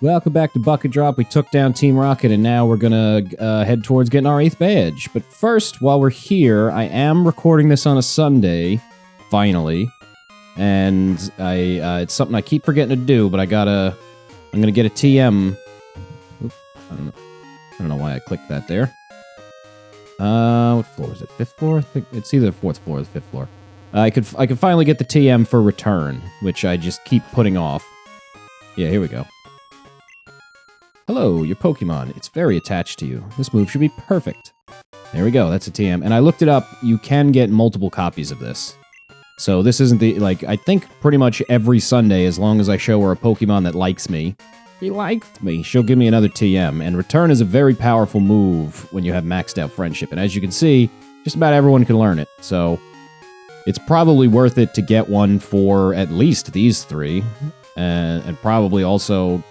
Welcome back to Bucket Drop. We took down Team Rocket, and now we're gonna head towards getting our 8th badge. But first, while we're here, I am recording this on a Sunday, finally, and it's something I keep forgetting to do. But I'm gonna get a TM. Oops, I don't know why I clicked that there. What floor is it? 5th floor? I think it's either the 4th floor or the 5th floor. I could finally get the TM for return, which I just keep putting off. Yeah, here we go. Hello, your Pokemon. It's very attached to you. This move should be perfect. There we go, that's a TM. And I looked it up, you can get multiple copies of this. So this isn't the, I think pretty much every Sunday, as long as I show her a Pokemon that likes me, he likes me, she'll give me another TM. And Return is a very powerful move when you have maxed out Friendship. And as you can see, just about everyone can learn it. So it's probably worth it to get one for at least these 3. And probably also...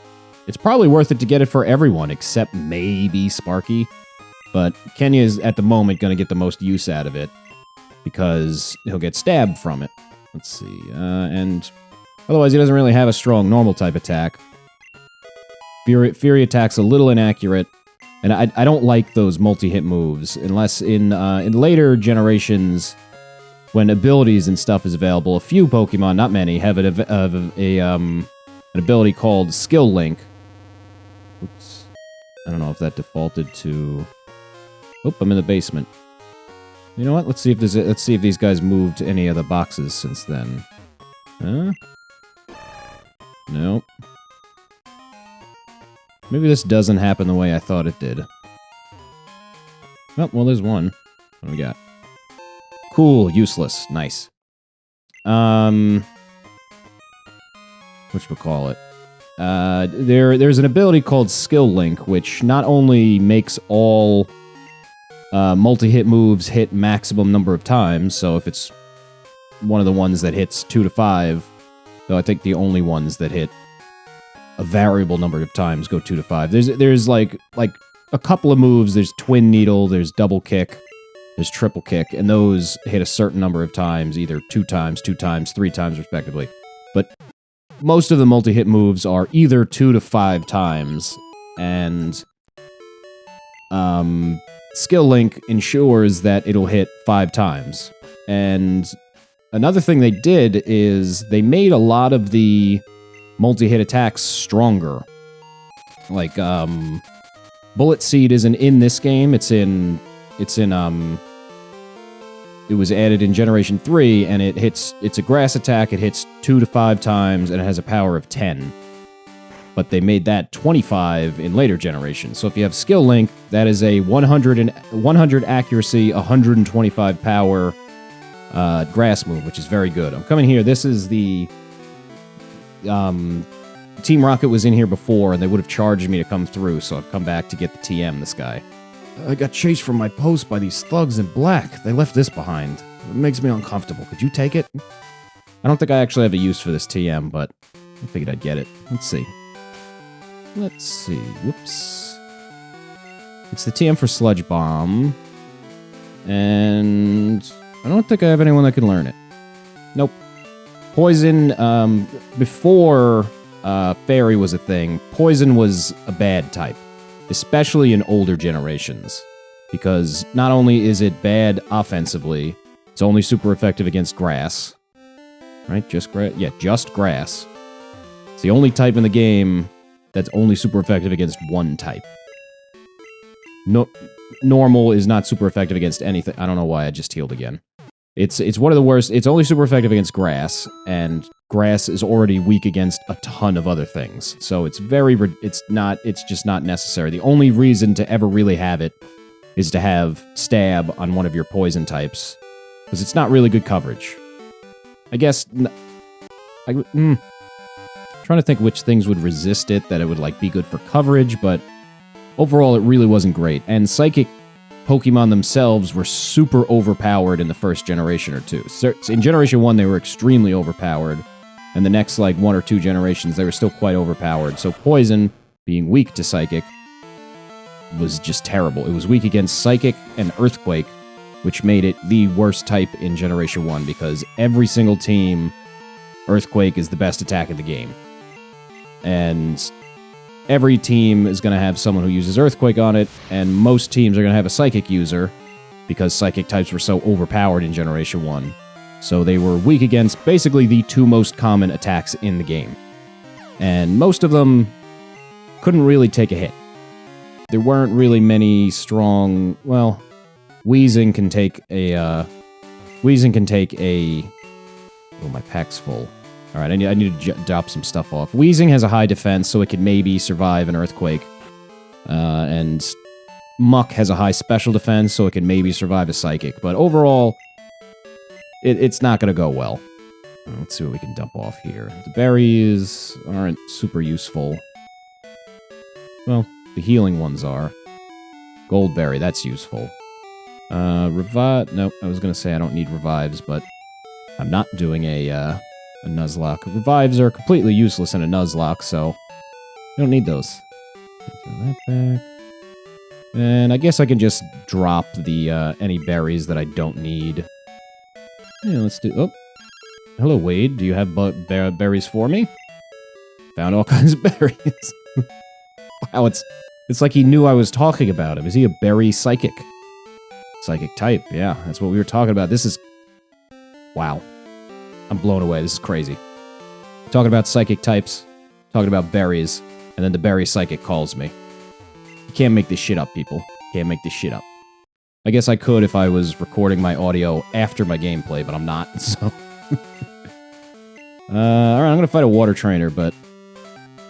It's probably worth it to get it for everyone, except maybe Sparky. But Kenya is, at the moment, going to get the most use out of it, because he'll get stabbed from it. Let's see, and otherwise he doesn't really have a strong normal-type attack. Fury attack's a little inaccurate, and I don't like those multi-hit moves, unless in later generations, when abilities and stuff is available, a few Pokemon, not many, have an ability called Skill Link. Oops. I don't know if that defaulted to... Oh, I'm in the basement. You know what? Let's see if these guys moved any of the boxes since then. Huh? Nope. Maybe this doesn't happen the way I thought it did. Oh, well, there's one. What do we got? Cool, useless. Nice. Whatchamacallit? There's an ability called Skill Link, which not only makes all multi-hit moves hit maximum number of times, so if it's one of the ones that hits 2 to 5, though I think the only ones that hit a variable number of times go 2 to 5. There's like a couple of moves. There's Twin Needle, there's Double Kick, there's Triple Kick, and those hit a certain number of times, either 2 times, 3 times, respectively. But most of the multi-hit moves are either 2 to 5 times, and Skill Link ensures that it'll hit 5 times. And another thing they did is they made a lot of the multi-hit attacks stronger. Like, Bullet Seed isn't in this game, it was added in Generation 3, and it's a grass attack, it hits 2 to 5 times, and it has a power of 10. But they made that 25 in later generations. So if you have Skill Link, that is a 100 accuracy, 125 power grass move, which is very good. I'm coming here, this is the... Team Rocket was in here before, and they would have charged me to come through, so I've come back to get the TM, this guy. I got chased from my post by these thugs in black. They left this behind. It makes me uncomfortable. Could you take it? I don't think I actually have a use for this TM, but I figured I'd get it. Let's see. Whoops. It's the TM for Sludge Bomb. And I don't think I have anyone that can learn it. Nope. Poison, before Fairy was a thing, Poison was a bad type. Especially in older generations, because not only is it bad offensively, it's only super effective against grass. Right? Just grass? Yeah, just grass. It's the only type in the game that's only super effective against one type. No, normal is not super effective against anything. I don't know why I just healed again. It's one of the worst. It's only super effective against grass, and grass is already weak against a ton of other things. So it's just not necessary. The only reason to ever really have it is to have stab on one of your poison types, because it's not really good coverage. I guess trying to think which things would resist it, that it would be good for coverage, but overall it really wasn't great. And Psychic Pokemon themselves were super overpowered in the first generation or two. So in Generation 1, they were extremely overpowered, and the next, 1 or 2 generations, they were still quite overpowered. So Poison, being weak to Psychic, was just terrible. It was weak against Psychic and Earthquake, which made it the worst type in Generation 1, because every single team, Earthquake is the best attack in the game. And every team is going to have someone who uses Earthquake on it, and most teams are going to have a Psychic user, because Psychic types were so overpowered in Generation 1. So they were weak against basically the two most common attacks in the game. And most of them couldn't really take a hit. There weren't really many strong... Well, Wheezing can take a... Oh, my pack's full. Alright, I need to drop some stuff off. Wheezing has a high defense, so it could maybe survive an Earthquake. And Muck has a high special defense, so it can maybe survive a Psychic. But overall, it's not going to go well. Let's see what we can dump off here. The berries aren't super useful. Well, the healing ones are. Goldberry, that's useful. Revive... Nope, I was going to say I don't need revives, but I'm not doing a Nuzlocke. Revives are completely useless in a Nuzlocke, so you don't need those. Throw that back. And I guess I can just drop the any berries that I don't need. Yeah, let's do... Oh. Hello, Wade. Do you have berries for me? Found all kinds of berries. Wow, it's like he knew I was talking about him. Is he a berry psychic? Psychic type, yeah. That's what we were talking about. This is... Wow. I'm blown away. This is crazy. Talking about psychic types, talking about berries, and then the berry psychic calls me. You can't make this shit up, people. Can't make this shit up. I guess I could if I was recording my audio after my gameplay, but I'm not, so... Alright, I'm gonna fight a water trainer, but...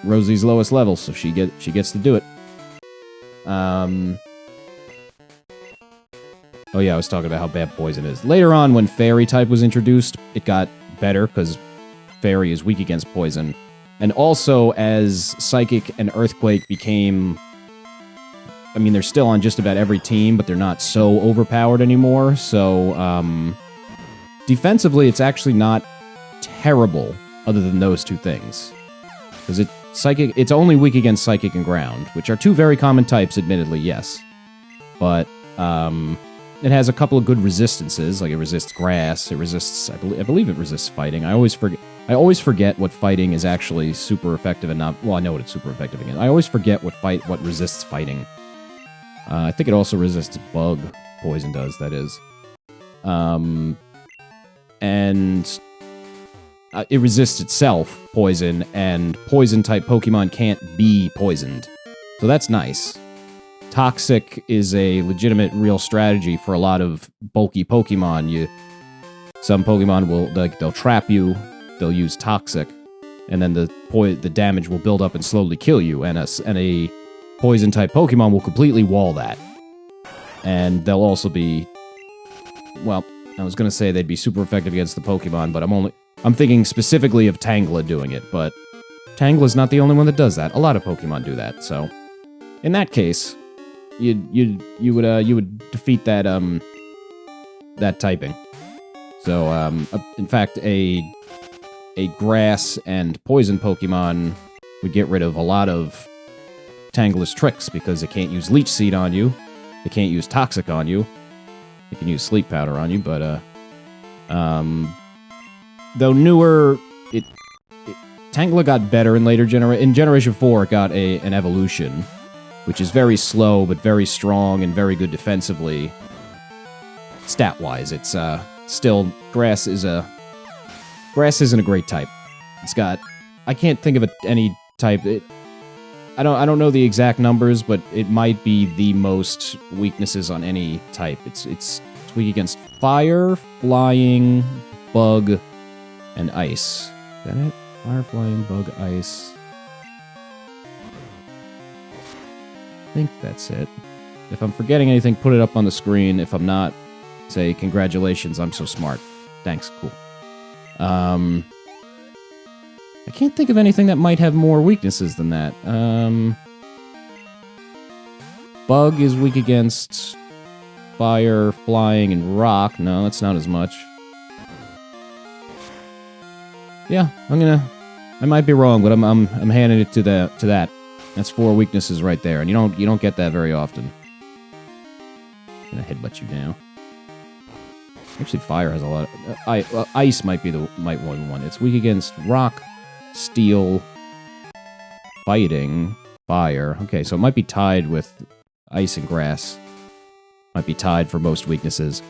Rosie's lowest level, so she gets to do it. Oh yeah, I was talking about how bad poison is. Later on, when Fairy type was introduced, it got better, because Fairy is weak against poison. And also, as Psychic and Earthquake became... I mean, they're still on just about every team, but they're not so overpowered anymore, so, defensively, it's actually not terrible, other than those two things. Because it's only weak against Psychic and Ground, which are two very common types, admittedly, yes. But, it has a couple of good resistances, like it resists grass, it resists, I believe it resists fighting. I always forget what fighting is actually super effective and not, well, I know what it's super effective against. I always forget what resists fighting. I think it also resists bug. Poison does, that is. And it resists itself, poison, and poison-type Pokemon can't be poisoned. So that's nice. Toxic is a legitimate, real strategy for a lot of bulky Pokemon. Some Pokemon will, they'll trap you, they'll use Toxic, and then the damage will build up and slowly kill you, and a Poison-type Pokemon will completely wall that. And they'll also be... Well, I was gonna say they'd be super effective against the Pokemon, but I'm thinking specifically of Tangela doing it, but Tangela's not the only one that does that. A lot of Pokemon do that, so... In that case... You would defeat that that typing. So in fact a grass and poison Pokemon would get rid of a lot of Tangela's tricks because it can't use Leech Seed on you, it can't use Toxic on you, it can use Sleep Powder on you, but though newer Tangela got better in later in Generation 4 it got an evolution, which is very slow, but very strong and very good defensively. Stat-wise, it's, still, Grass isn't a great type. It's got, I can't think of any type, I don't know the exact numbers, but it might be the most weaknesses on any type. It's weak against fire, flying, bug, and ice. Is that it? Fire, flying, bug, ice. I think that's it. If I'm forgetting anything, put it up on the screen. If I'm not, say, congratulations, I'm so smart. Thanks, cool. I can't think of anything that might have more weaknesses than that. Bug is weak against fire, flying, and rock. No, that's not as much. Yeah, I might be wrong, but I'm handing it to that. That's 4 weaknesses right there, and you don't get that very often. I'm gonna headbutt you now. Actually, fire has a lot of... ice might be one. It's weak against rock, steel, fighting, fire. Okay, so it might be tied with ice and grass. Might be tied for most weaknesses.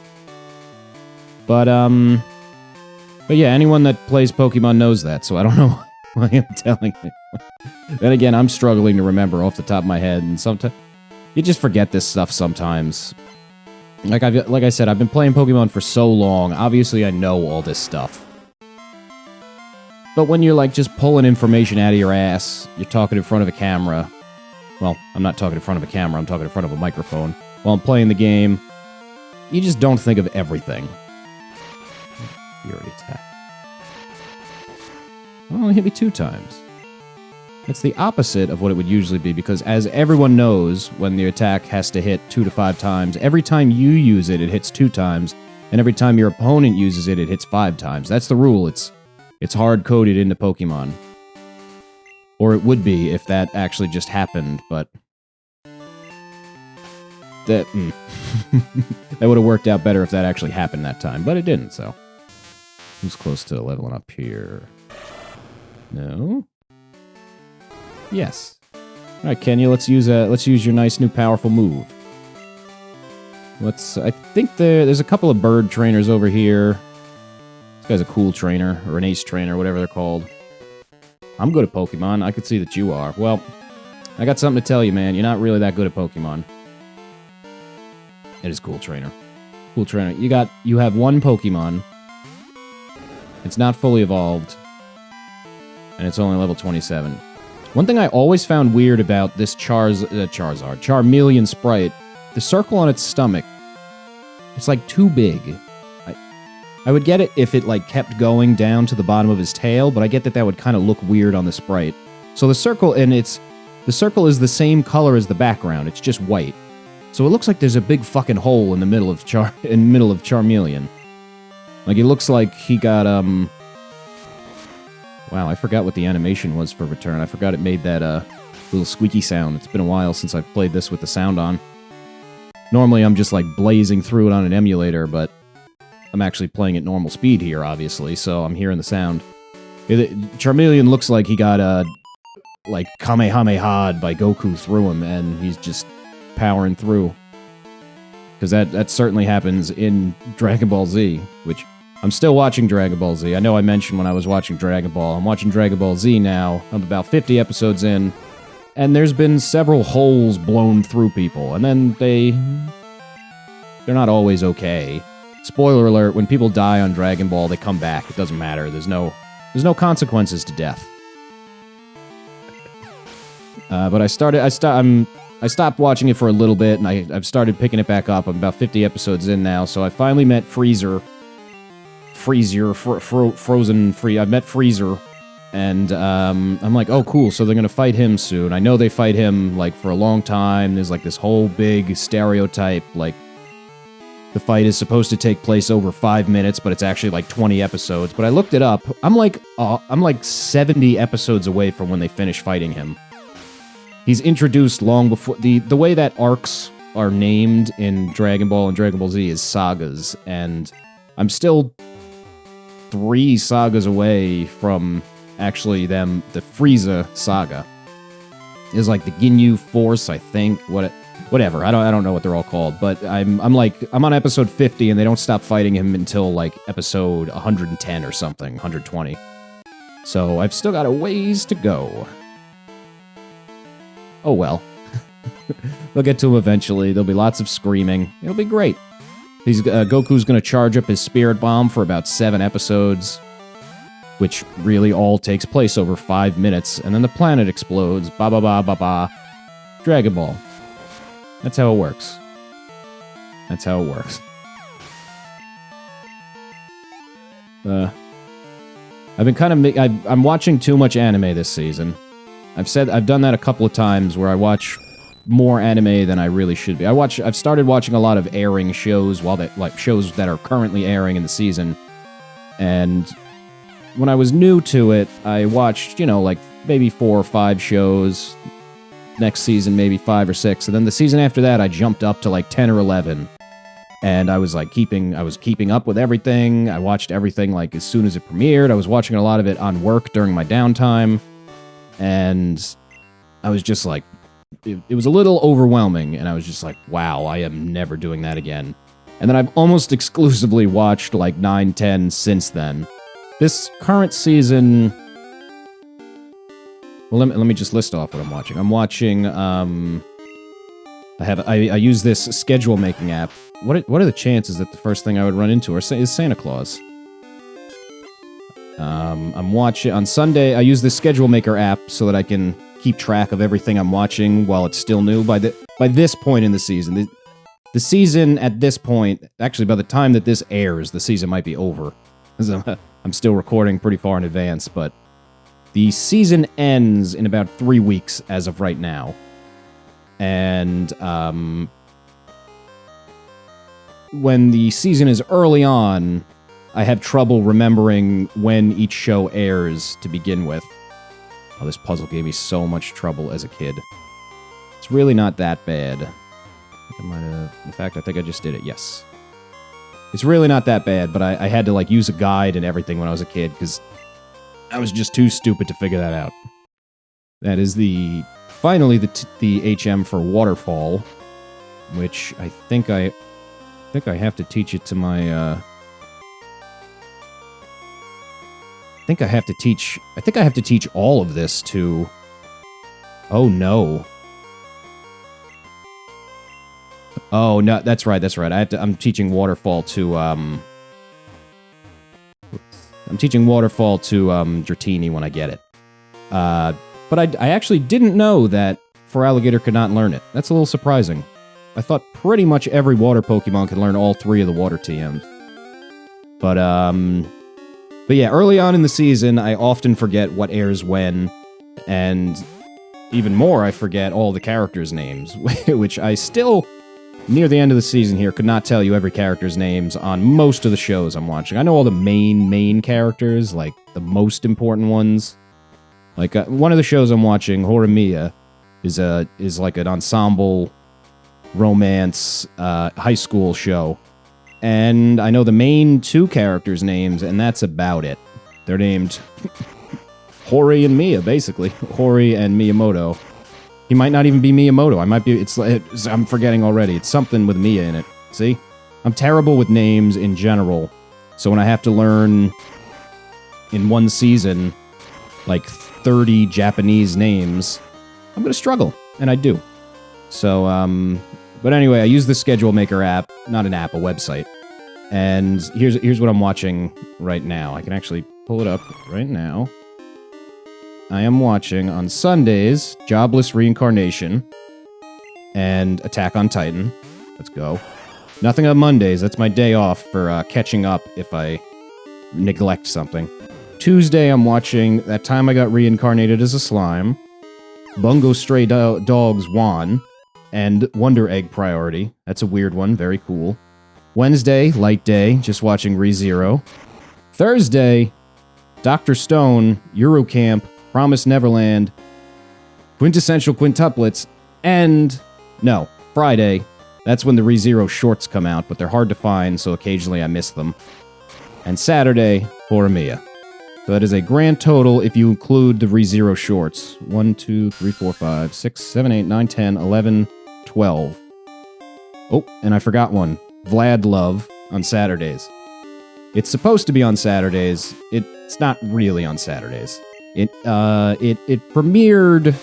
But yeah, anyone that plays Pokemon knows that, so I don't know why I'm telling you. Then again, I'm struggling to remember off the top of my head, and sometimes you just forget this stuff sometimes. Like I said, I've been playing Pokemon for so long, obviously I know all this stuff. But when you're like just pulling information out of your ass, you're talking in front of a camera. Well, I'm not talking in front of a camera, I'm talking in front of a microphone. While I'm playing the game, you just don't think of everything. Fury attack. Well, only hit me 2 times. It's the opposite of what it would usually be, because as everyone knows, when the attack has to hit 2 to 5 times, every time you use it, it hits 2 times, and every time your opponent uses it, it hits 5 times. That's the rule. It's hard-coded into Pokemon. Or it would be if that actually just happened, but... That would have worked out better if that actually happened that time, but it didn't, so... Who's close to leveling up here? No? Yes. Alright, Kenya, let's use your nice new powerful move. I think there's a couple of bird trainers over here. This guy's a cool trainer, or an ace trainer, whatever they're called. I'm good at Pokemon, I could see that you are. Well, I got something to tell you, man. You're not really that good at Pokemon. It is cool trainer. Cool trainer. You have 1 Pokemon. It's not fully evolved. And it's only level 27. One thing I always found weird about this Charmeleon sprite, the circle on its stomach, it's like too big. I would get it if it like kept going down to the bottom of his tail, but I get that would kind of look weird on the sprite. So the circle is the same color as the background. It's just white. So it looks like there's a big fucking hole in the middle of Charmeleon. Like it looks like he got wow, I forgot what the animation was for return. I forgot it made that little squeaky sound. It's been a while since I've played this with the sound on. Normally I'm just like blazing through it on an emulator, but I'm actually playing at normal speed here, obviously, so I'm hearing the sound. Charmeleon looks like he got like Kamehameha'd by Goku through him, and he's just powering through. Because that certainly happens in Dragon Ball Z, which I'm still watching Dragon Ball Z. I know I mentioned when I was watching Dragon Ball. I'm watching Dragon Ball Z now. I'm about 50 episodes in, and there's been several holes blown through people, and then they're not always okay. Spoiler alert, when people die on Dragon Ball, they come back. It doesn't matter. There's no consequences to death. But I stopped watching it for a little bit, and I've started picking it back up. I'm about 50 episodes in now, so I finally met Frozen Free. I've met Freezer, and I'm like, oh, cool, so they're gonna fight him soon. I know they fight him, like, for a long time. There's, like, this whole big stereotype, like, the fight is supposed to take place over 5 minutes, but it's actually, like, 20 episodes. But I looked it up. I'm like 70 episodes away from when they finish fighting him. He's introduced long before... The way that arcs are named in Dragon Ball and Dragon Ball Z is sagas, and I'm still 3 sagas away from actually the Frieza saga. Is like the Ginyu Force, I think. Whatever. I don't know what they're all called, but I'm on episode 50, and they don't stop fighting him until like episode 110 or something, 120. So I've still got a ways to go. Oh well. They'll get to him eventually. There'll be lots of screaming. It'll be great. Goku's gonna charge up his Spirit Bomb for about 7 episodes, which really all takes place over 5 minutes, and then the planet explodes. Ba ba ba ba ba. Dragon Ball. That's how it works. That's how it works. I've been kind of... I'm watching too much anime this season. I've done that a couple of times where I watch more anime than I really should be. I've started watching a lot of airing shows shows that are currently airing in the season. And when I was new to it, I watched, like maybe 4 or 5 shows. Next season, maybe 5 or 6. And then the season after that, I jumped up to like 10 or 11. And I was keeping up with everything. I watched everything like as soon as it premiered. I was watching a lot of it on work during my downtime. And I was just like it was a little overwhelming, and I was just like, wow, I am never doing that again. And then I've almost exclusively watched like 9, 10 since then. This current season... Well, let me just list off what I'm watching. I'm watching, I use this schedule making app. What are the chances that the first thing I would run into is Santa Claus? I'm watching, on Sunday, I use this schedule maker app so that I can keep track of everything I'm watching while it's still new. By this point in the season, the season at this point, actually by the time that this airs, the season might be over. I'm still recording pretty far in advance, but the season ends in about 3 weeks as of right now. And when the season is early on, I have trouble remembering when each show airs to begin with. Oh, this puzzle gave me so much trouble as a kid. It's really not that bad. I think I might have... In fact, I think I just did it, yes. It's really not that bad, but I had to, like, use a guide and everything when I was a kid, because I was just too stupid to figure that out. That is finally the HM for Waterfall, which I think I have to teach it to my, I think I have to teach all of this to... Oh, no. Oh, no, that's right. I'm teaching Waterfall to, I'm teaching Waterfall to, Dratini when I get it. But I actually didn't know that Feraligatr could not learn it. That's a little surprising. I thought pretty much every water Pokemon could learn all 3 of the water TMs. But yeah, early on in the season, I often forget what airs when, and even more, I forget all the characters' names, which I still, near the end of the season here, could not tell you every character's names on most of the shows I'm watching. I know all the main characters, like the most important ones. Like, one of the shows I'm watching, Horimiya, is like an ensemble romance high school show. And I know the main 2 characters' names, and that's about it. They're named Hori and Mia, basically. Hori and Miyamoto. He might not even be Miyamoto. I'm forgetting already. It's something with Mia in it. See? I'm terrible with names in general. So when I have to learn in one season, like 30 Japanese names, I'm gonna struggle. And I do. So, but anyway, I use the Schedule Maker app. Not an app, a website. And here's what I'm watching right now. I can actually pull it up right now. I am watching, on Sundays, Jobless Reincarnation and Attack on Titan. Let's go. Nothing on Mondays. That's my day off for catching up if I neglect something. Tuesday, I'm watching That Time I Got Reincarnated as a Slime, Bungo Stray Dogs Juan, and Wonder Egg Priority. That's a weird one. Very cool. Wednesday, light day, just watching ReZero. Thursday, Dr. Stone, Eurocamp, Promise Neverland, Quintessential Quintuplets, and... No, Friday. That's when the ReZero shorts come out, but they're hard to find, so occasionally I miss them. And Saturday, Horimiya. So that is a grand total if you include the ReZero shorts. 1, 2, 3, 4, 5, 6, 7, 8, 9, 10, 11, 12. Oh, and I forgot one. Vlad Love on Saturdays. It's supposed to be on Saturdays. It's not really on Saturdays. It premiered...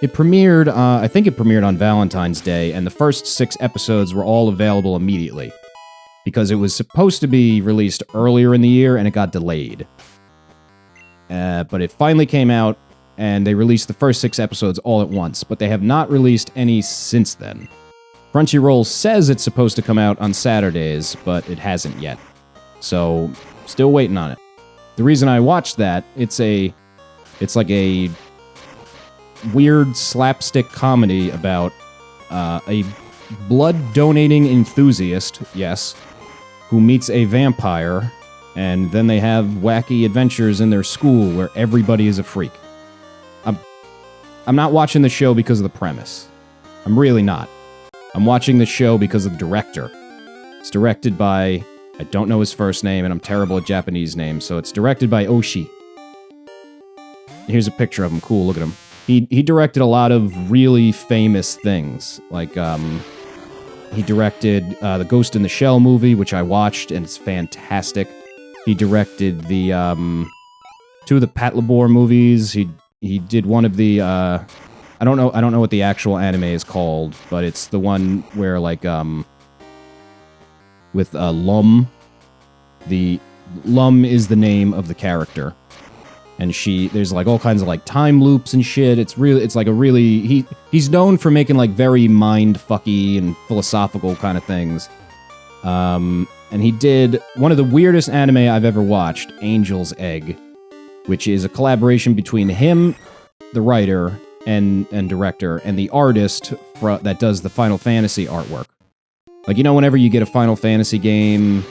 I think it premiered on Valentine's Day, and the first 6 episodes were all available immediately. Because it was supposed to be released earlier in the year, and it got delayed. But it finally came out, and they released the first 6 episodes all at once, but they have not released any since then. Crunchyroll says it's supposed to come out on Saturdays, but it hasn't yet. So, still waiting on it. The reason I watched that, it's like a weird slapstick comedy about a blood-donating enthusiast, yes, who meets a vampire, and then they have wacky adventures in their school where everybody is a freak. I'm not watching the show because of the premise. I'm really not. I'm watching the show because of the director. It's directed by... I don't know his first name, and I'm terrible at Japanese names, so it's directed by Oshii. Here's a picture of him. Cool, look at him. he directed a lot of really famous things. Like, he directed the Ghost in the Shell movie, which I watched, and it's fantastic. He directed the, 2 of the Pat Labor movies. He did one of the, I don't know what the actual anime is called, but it's the one where, like, with, Lum. Lum is the name of the character. And there's, like, all kinds of, like, time loops and shit. It's like a really, he's known for making, like, very mind-fucky and philosophical kind of things. And he did one of the weirdest anime I've ever watched, Angel's Egg, which is a collaboration between him, the writer and director, and the artist that does the Final Fantasy artwork. Like, you know, whenever you get a Final Fantasy game,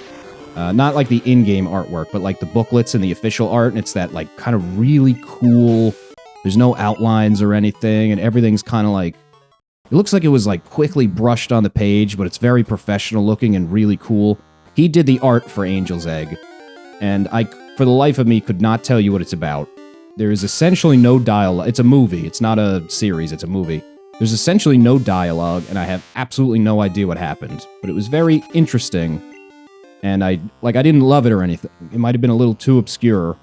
not like the in-game artwork, but like the booklets and the official art, and it's that, like, kind of really cool, there's no outlines or anything, and everything's kind of like, it looks like it was, like, quickly brushed on the page, but it's very professional looking and really cool. He did the art for Angel's Egg, and I, for the life of me, could not tell you what it's about. There is essentially no dialogue. It's a movie. It's not a series. It's a movie. There's essentially no dialogue, and I have absolutely no idea what happened. But it was very interesting, and I didn't love it or anything. It might have been a little too obscure,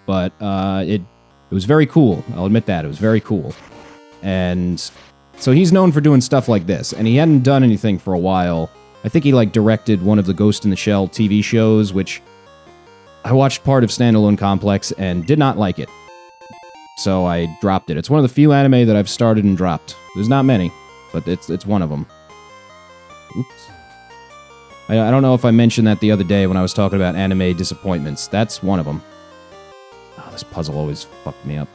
but it was very cool. I'll admit that. It was very cool. And so he's known for doing stuff like this, and he hadn't done anything for a while. I think he, like, directed one of the Ghost in the Shell TV shows, which I watched part of Standalone Complex and did not like it. So I dropped it. It's one of the few anime that I've started and dropped. There's not many, but it's one of them. Oops. I don't know if I mentioned that the other day when I was talking about anime disappointments. That's one of them. Oh, this puzzle always fucked me up.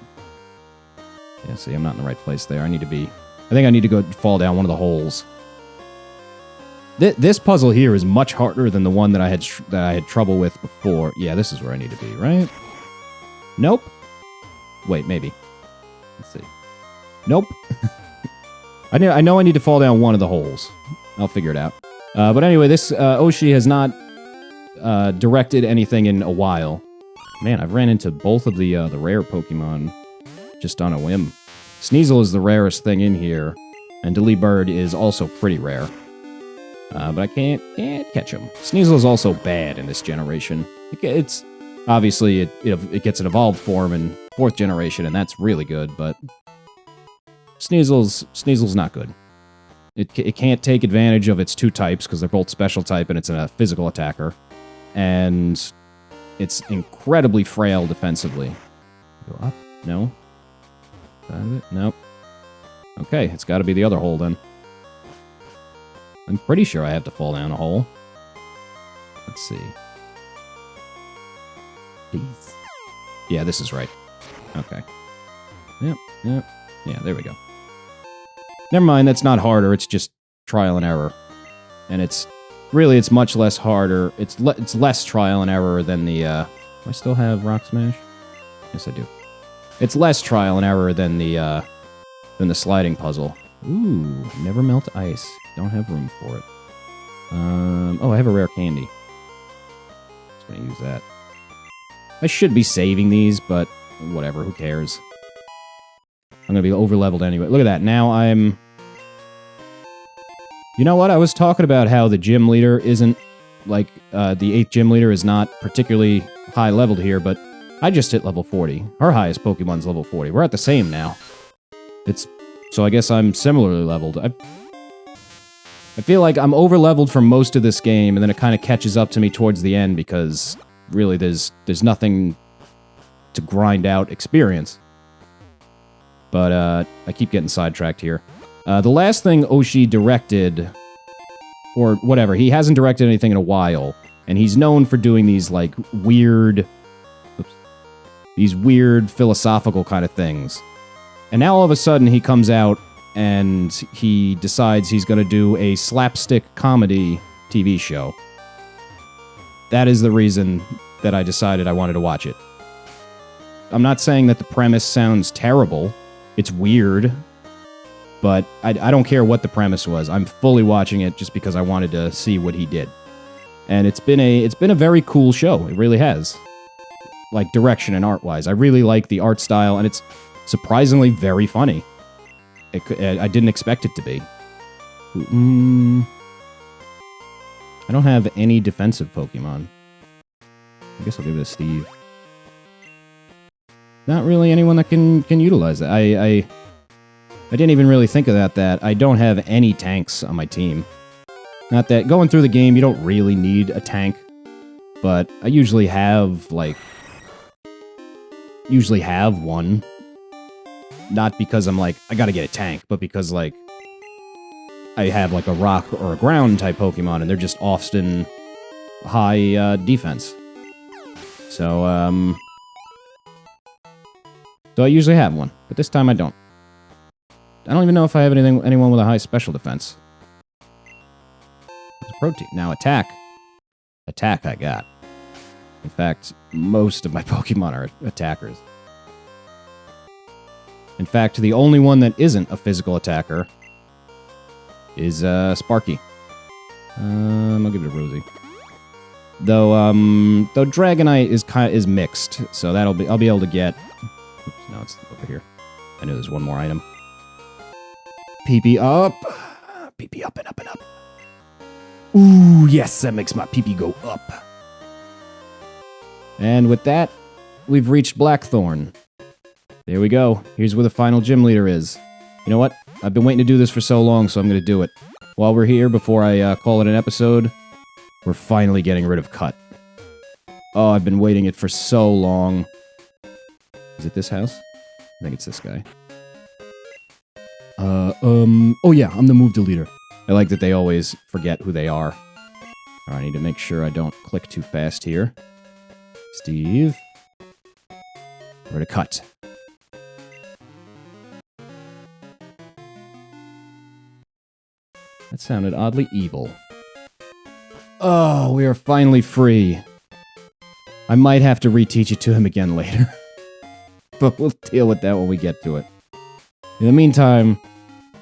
Yeah, see, I'm not in the right place there. I think I need to go fall down one of the holes. This puzzle here is much harder than the one that I had trouble with before. Yeah, this is where I need to be, right? Nope. Wait, maybe. Let's see. Nope. I know I need to fall down one of the holes. I'll figure it out. But anyway, this Oshi has not directed anything in a while. Man, I've ran into both of the rare Pokemon just on a whim. Sneasel is the rarest thing in here, and Delibird is also pretty rare. But I can't catch him. Sneasel is also bad in this generation. It's obviously it gets an evolved form in 4th generation, and that's really good. But Sneasel's not good. It can't take advantage of its 2 types because they're both special type, and it's a physical attacker, and it's incredibly frail defensively. Go up? No. Nope. Okay, it's got to be the other hole then. I'm pretty sure I have to fall down a hole. Let's see. Please. Yeah, this is right. Okay. Yep. Yeah, there we go. Never mind, that's not harder, it's just trial and error. And it's much less harder. It's less trial and error than the, do I still have Rock Smash? Yes, I do. It's less trial and error than the sliding puzzle. Ooh, never melt ice. Don't have room for it. Oh, I have a rare candy. Just gonna use that. I should be saving these, but whatever, who cares? I'm gonna be over-leveled anyway. Look at that, now I'm... You know what? I was talking about how the gym leader isn't, like, the 8th gym leader is not particularly high-leveled here, but I just hit level 40. Our highest Pokemon's level 40. We're at the same now. So I guess I'm similarly leveled. I feel like I'm over-leveled for most of this game, and then it kind of catches up to me towards the end, because really there's nothing to grind out experience. But I keep getting sidetracked here. The last thing Oshi directed, or whatever, he hasn't directed anything in a while, and he's known for doing these, like, weird philosophical kind of things. And now all of a sudden he comes out and he decides he's going to do a slapstick comedy TV show. That is the reason that I decided I wanted to watch it. I'm not saying that the premise sounds terrible. It's weird. But I don't care what the premise was. I'm fully watching it just because I wanted to see what he did. And it's been a very cool show. It really has. Like, direction and art-wise. I really like the art style, and surprisingly very funny. I didn't expect it to be. I don't have any defensive Pokemon. I guess I'll give it to Steve. Not really anyone that can utilize that. I didn't even really think of that I don't have any tanks on my team. Not that going through the game, you don't really need a tank, but I usually have one. Not because I'm like, I gotta get a tank, but because, like, I have, like, a rock or a ground type Pokemon, and they're just often high defense. So I usually have one, but this time I don't. I don't even know if I have anyone with a high special defense. It's protein. Now attack. Attack I got. In fact, most of my Pokemon are attackers. In fact, the only one that isn't a physical attacker is Sparky. I'll give it to Rosie. Though Dragonite is mixed, so I'll be able to get. Oops, no, it's over here. I know there's one more item. PP up. PP up and up and up. Ooh, yes, that makes my PP go up. And with that, we've reached Blackthorne. There we go. Here's where the final gym leader is. You know what? I've been waiting to do this for so long, so I'm going to do it. While we're here, before I call it an episode, we're finally getting rid of Cut. Oh, I've been waiting it for so long. Is it this house? I think it's this guy. Oh yeah, I'm the move deleter. I like that they always forget who they are. Alright, I need to make sure I don't click too fast here. Steve. Where to Cut? That sounded oddly evil. Oh, we are finally free. I might have to reteach it to him again later. But we'll deal with that when we get to it. In the meantime,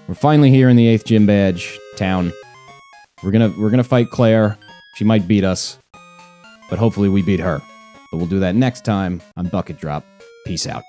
we're finally here in the 8th Gym Badge town. We're gonna fight Claire. She might beat us, but hopefully we beat her. But we'll do that next time on Bucket Drop. Peace out.